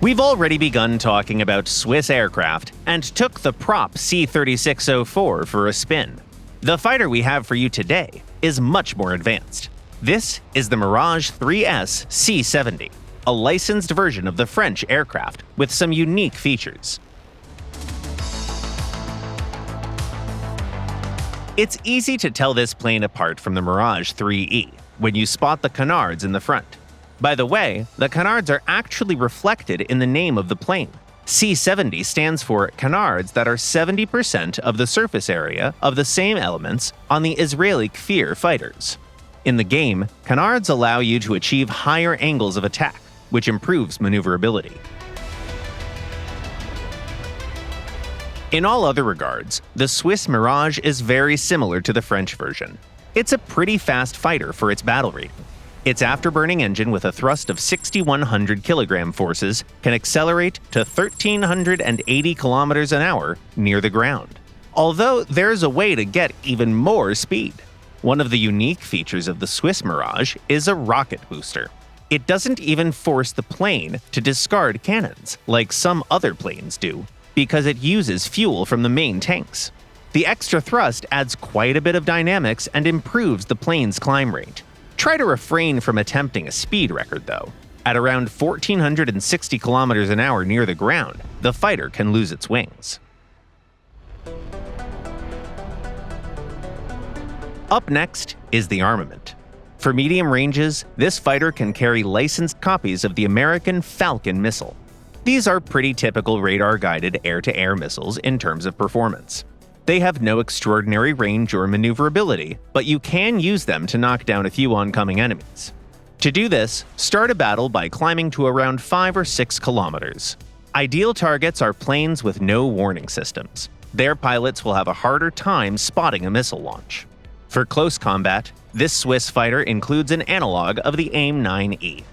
We've already begun talking about Swiss aircraft and took the prop C-3604 for a spin. The fighter we have for you today is much more advanced. This is the Mirage 3S C.70, a licensed version of the French aircraft with some unique features. It's easy to tell this plane apart from the Mirage 3E when you spot the Canards in the front. By the way, the Canards are actually reflected in the name of the plane. C.70 stands for Canards that are 70% of the surface area of the same elements on the Israeli Kfir fighters. In the game, Canards allow you to achieve higher angles of attack, which improves maneuverability. In all other regards, the Swiss Mirage is very similar to the French version. It's a pretty fast fighter for its battle rating. Its afterburning engine with a thrust of 6,100 kilogram forces can accelerate to 1,380 kilometers an hour near the ground. Although there's a way to get even more speed. One of the unique features of the Swiss Mirage is a rocket booster. It doesn't even force the plane to discard cannons, like some other planes do, because it uses fuel from the main tanks. The extra thrust adds quite a bit of dynamics and improves the plane's climb rate. Try to refrain from attempting a speed record, though. At around 1,460 kilometers an hour near the ground, the fighter can lose its wings. Up next is the Armament. For medium ranges, this fighter can carry licensed copies of the American Falcon missile. These are pretty typical radar-guided air-to-air missiles in terms of performance. They have no extraordinary range or maneuverability, but you can use them to knock down a few oncoming enemies. To do this, start a battle by climbing to around 5 or 6 kilometers. Ideal targets are planes with no warning systems. Their pilots will have a harder time spotting a missile launch. For close combat, this Swiss fighter includes an analog of the AIM-9E.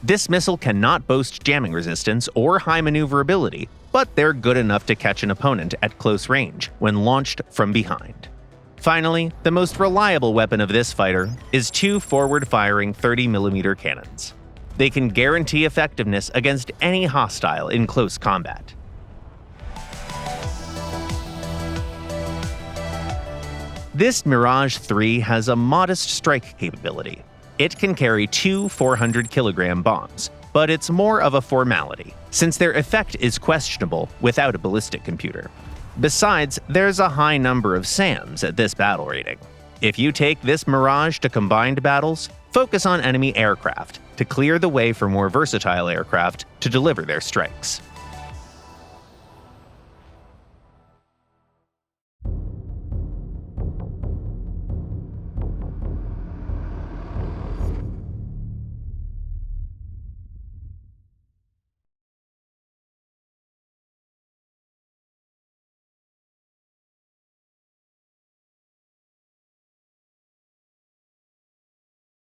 This missile cannot boast jamming resistance or high maneuverability, but they're good enough to catch an opponent at close range when launched from behind. Finally, the most reliable weapon of this fighter is 2 forward-firing 30mm cannons. They can guarantee effectiveness against any hostile in close combat. This Mirage 3 has a modest strike capability. It can carry 2 400-kilogram bombs, but it's more of a formality, since their effect is questionable without a ballistic computer. Besides, there's a high number of SAMs at this battle rating. If you take this Mirage to combined battles, focus on enemy aircraft to clear the way for more versatile aircraft to deliver their strikes.